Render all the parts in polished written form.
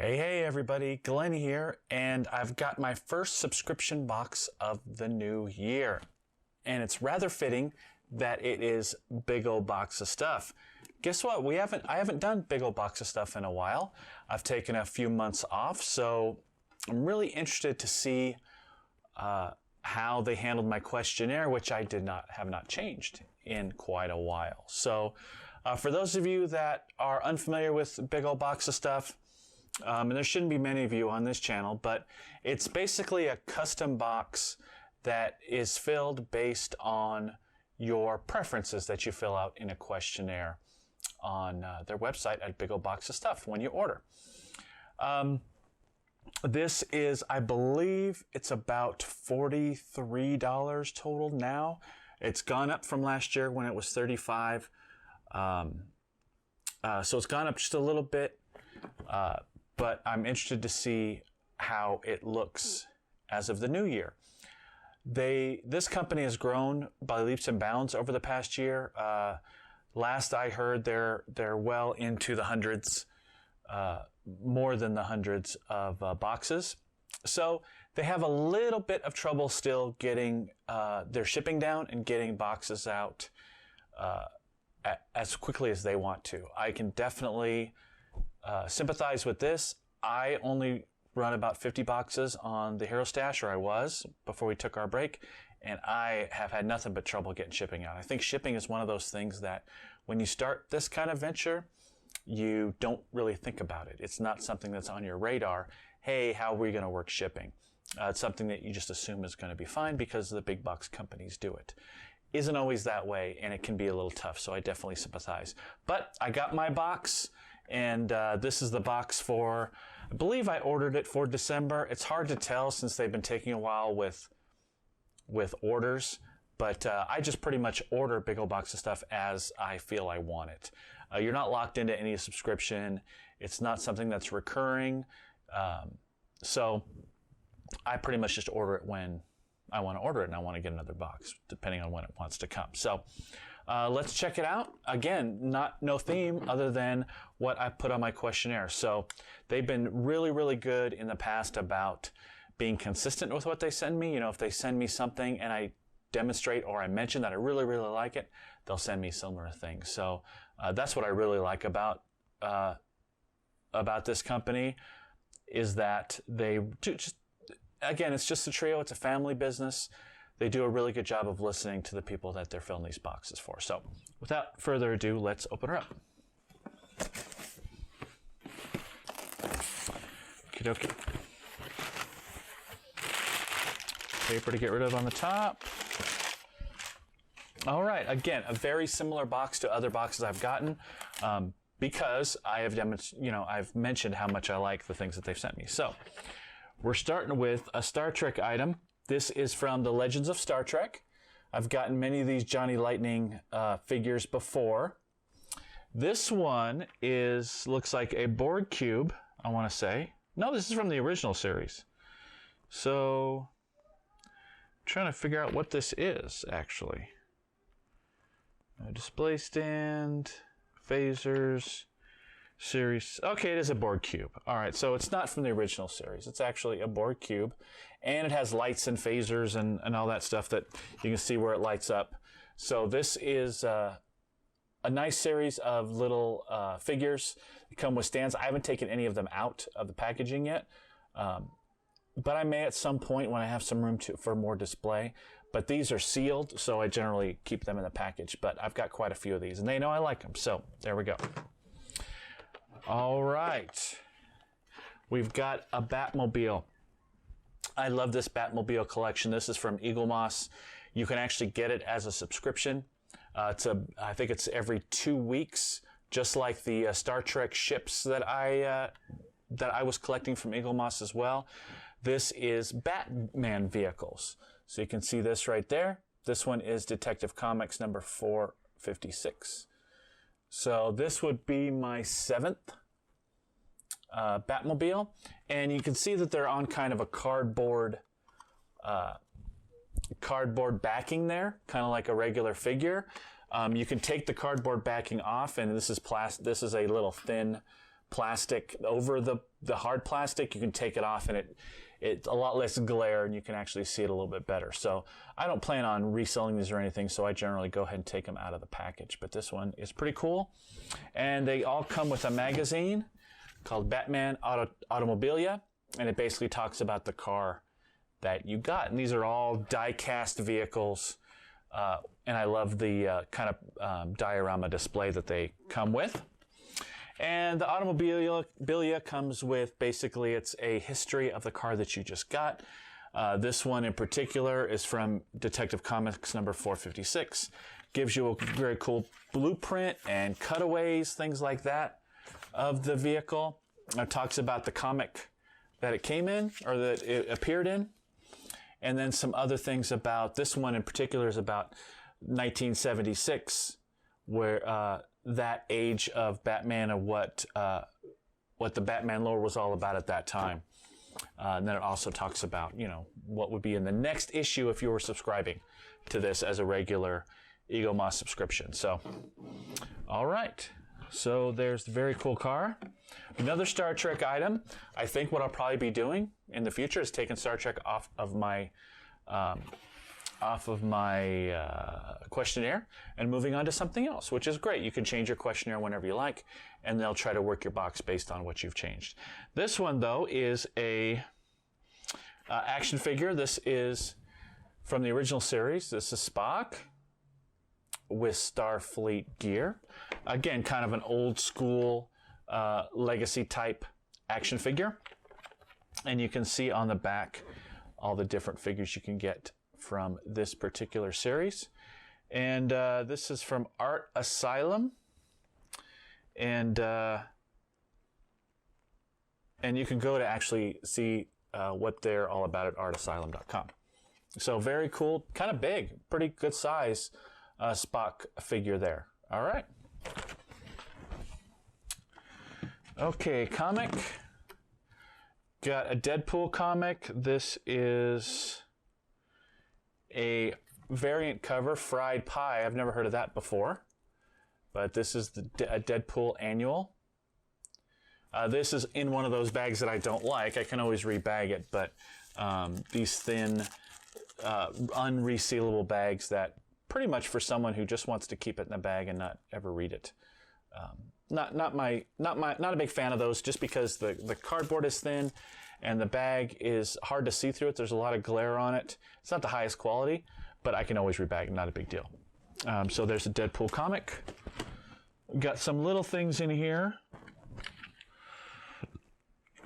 Hey everybody, Glenn here, and I've got my first subscription box of the new year. And it's rather fitting that it is big old box of stuff. Guess what? I haven't done big old box of stuff in a while. I've taken a few months off, so I'm really interested to see how they handled my questionnaire, which I have not changed in quite a while. So for those of you that are unfamiliar with big old box of stuff, and there shouldn't be many of you on this channel, but it's basically a custom box that is filled based on your preferences that you fill out in a questionnaire on their website at Big Old Box of Stuff when you order. This is, I believe, it's about $43 total now. It's gone up from last year when it was $35. So it's gone up just a little bit. But I'm interested to see how it looks as of the new year. This company has grown by leaps and bounds over the past year. Last I heard, they're well into the hundreds, more than the hundreds of boxes. So they have a little bit of trouble still getting their shipping down and getting boxes out as quickly as they want to. I can definitely sympathize with this. I only run about 50 boxes on the Hero Stash, or I was before we took our break, and I have had nothing but trouble getting shipping out. I think shipping is one of those things that when you start this kind of venture, you don't really think about it. It's not something that's on your radar. Hey, how are we going to work shipping? It's something that you just assume is going to be fine because the big box companies do it. Isn't always that way, and it can be a little tough, so I definitely sympathize. But I got my box, and this is the box for, I believe I ordered it for December. It's hard to tell since they've been taking a while with orders, but I just pretty much order Big Old Box of Stuff as I feel I want it. You're not locked into any subscription. It's not something that's recurring. So I pretty much just order it when I want to order it and I want to get another box, depending on when it wants to come. So let's check it out. Again, no theme other than what I put on my questionnaire. So they've been really, really good in the past about being consistent with what they send me. You know, if they send me something and I demonstrate or I mention that I really, really like it, they'll send me similar things. So that's what I really like about this company, is that they do just, again, it's just a trio. It's a family business. They do a really good job of listening to the people that they're filling these boxes for. So without further ado, let's open her up. Okie dokie. Paper to get rid of on the top. All right. Again, a very similar box to other boxes I've gotten because I've mentioned how much I like the things that they've sent me. So we're starting with a Star Trek item. This is from the Legends of Star Trek. I've gotten many of these Johnny Lightning figures before. This one looks like a board cube, I want to say. No, this is from the original series. So I'm trying to figure out what this is, actually. A display stand, phasers, series. Okay, it is a board cube. All right, so it's not from the original series. It's actually a board cube, and it has lights and phasers and all that stuff that you can see where it lights up. So this is a nice series of little figures that come with stands. I haven't taken any of them out of the packaging yet, but I may at some point when I have some room for more display. But these are sealed, so I generally keep them in the package. But I've got quite a few of these, and they know I like them. So there we go. All right, we've got a Batmobile. I love this Batmobile collection. This is from Eagle Moss. You can actually get it as a subscription. I think it's every 2 weeks, just like the Star Trek ships that I was collecting from Eagle Moss as well. This is Batman vehicles. So you can see this right there. This one is Detective Comics number 456. So this would be my 7th Batmobile, and you can see that they're on kind of a cardboard backing there, kind of like a regular figure. You can take the cardboard backing off, and this is a little thin plastic over the hard plastic, you can take it off and it's a lot less glare and you can actually see it a little bit better. So I don't plan on reselling these or anything, so I generally go ahead and take them out of the package. But this one is pretty cool. And they all come with a magazine called Batman Automobilia, and it basically talks about the car that you got. And these are all die-cast vehicles, and I love the kind of diorama display that they come with. And the Automobilia comes with, basically, it's a history of the car that you just got. This one in particular is from Detective Comics number 456. Gives you a very cool blueprint and cutaways, things like that, of the vehicle. It talks about the comic that it came in, or that it appeared in. And then some other things about, this one in particular is about 1976, where that age of Batman and what the Batman lore was all about at that time. And then it also talks about, you know, what would be in the next issue if you were subscribing to this as a regular EagleMoss subscription. So, all right. So there's the very cool car. Another Star Trek item. I think what I'll probably be doing in the future is taking Star Trek off of my questionnaire and moving on to something else, which is great. You can change your questionnaire whenever you like, and they'll try to work your box based on what you've changed. This one, though, is a action figure. This is from the original series. This is Spock with Starfleet gear. Again, kind of an old school legacy type action figure. And you can see on the back all the different figures you can get from this particular series. And this is from Art Asylum. And you can go to actually see what they're all about at artasylum.com. So very cool, kind of big, pretty good size Spock figure there. All right. Okay, comic. Got a Deadpool comic. This is a variant cover, Fried Pie. I've never heard of that before. But this is a Deadpool annual. This is in one of those bags that I don't like. I can always rebag it, but these thin, unresealable bags that pretty much for someone who just wants to keep it in the bag and not ever read it. Not a big fan of those, just because the cardboard is thin and the bag is hard to see through it. There's a lot of glare on it. It's not the highest quality, but I can always rebag it, not a big deal. So there's a Deadpool comic. Got some little things in here.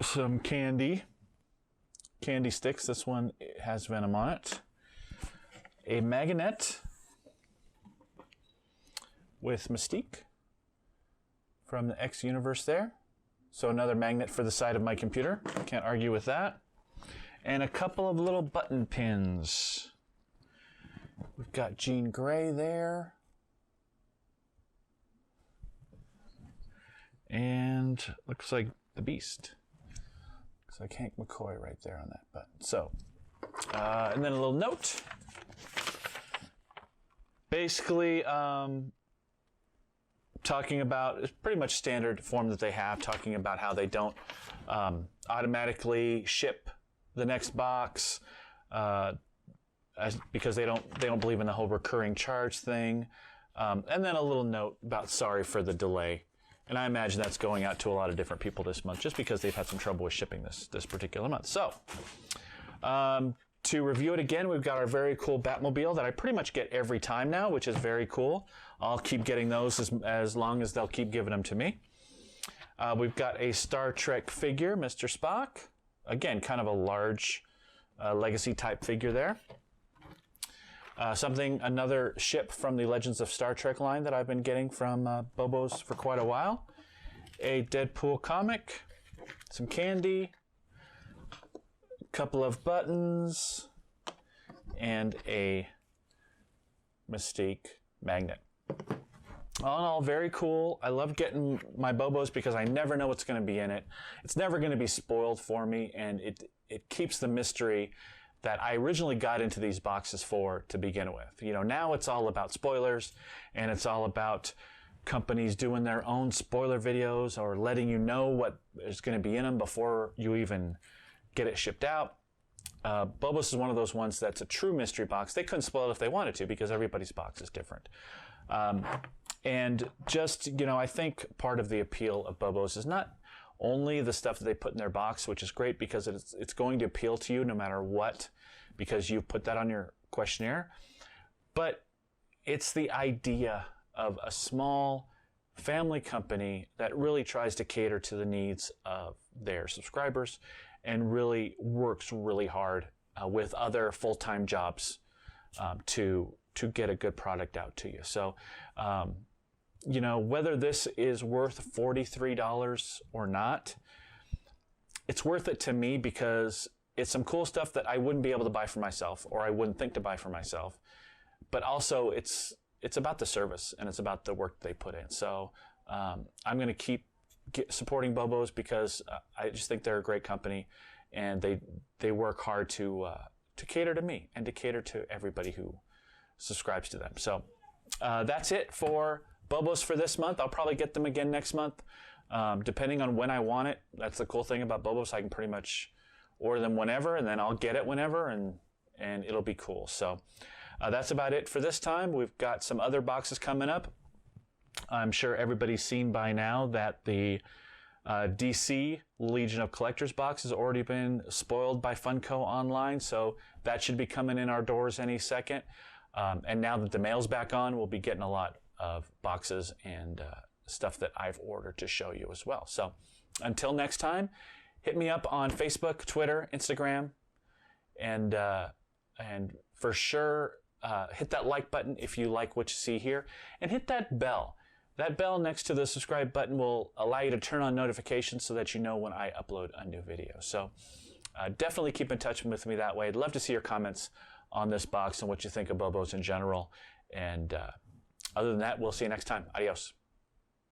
Some candy sticks. This one has Venom on it. A magnet with Mystique from the X universe there. So another magnet for the side of my computer. Can't argue with that. And a couple of little button pins. We've got Jean Grey there. And looks like the Beast. Looks like Hank McCoy right there on that button. So, and then a little note. Basically, talking about, it's pretty much standard form that they have, talking about how they don't automatically ship the next box because they don't believe in the whole recurring charge thing. And then a little note about sorry for the delay. And I imagine that's going out to a lot of different people this month, just because they've had some trouble with shipping this particular month. So, to review it again, we've got our very cool Batmobile that I pretty much get every time now, which is very cool. I'll keep getting those as long as they'll keep giving them to me. We've got a Star Trek figure, Mr. Spock. Again, kind of a large legacy type figure there. Another ship from the Legends of Star Trek line that I've been getting from BoBoS for quite a while. A Deadpool comic, some candy, a couple of buttons, and a Mystique magnet. All in all, very cool. I love getting my BoBoS because I never know what's going to be in it. It's never going to be spoiled for me, and it keeps the mystery that I originally got into these boxes for to begin with. You know, now it's all about spoilers, and it's all about companies doing their own spoiler videos or letting you know what is going to be in them before you even get it shipped out. BoBoS is one of those ones that's a true mystery box. They couldn't spoil it if they wanted to because everybody's box is different. And just, you know, I think part of the appeal of BoBoS is not only the stuff that they put in their box, which is great because it's going to appeal to you no matter what, because you put that on your questionnaire, but it's the idea of a small family company that really tries to cater to the needs of their subscribers and really works really hard with other full-time jobs to get a good product out to you. So, you know, whether this is worth $43 or not, it's worth it to me because it's some cool stuff that I wouldn't be able to buy for myself, or I wouldn't think to buy for myself. But also, it's about the service and it's about the work they put in. So I'm going to keep supporting BoBoS because I just think they're a great company, and they work hard to cater to me and to cater to everybody who subscribes to them. So that's it for BoBoS for this month. I'll probably get them again next month, depending on when I want it. That's the cool thing about BoBoS. I can pretty much order them whenever, and then I'll get it whenever, and it'll be cool. So that's about it for this time. We've got some other boxes coming up. I'm sure everybody's seen by now that the DC Legion of Collectors box has already been spoiled by Funko online, so that should be coming in our doors any second. And now that the mail's back on, we'll be getting a lot of boxes and stuff that I've ordered to show you as well. So until next time, hit me up on Facebook, Twitter, Instagram, and for sure hit that like button if you like what you see here, and hit that bell. That bell next to the subscribe button will allow you to turn on notifications so that you know when I upload a new video. So definitely keep in touch with me that way. I'd love to see your comments on this box and what you think of BoBoS in general. And other than that, we'll see you next time. Adios.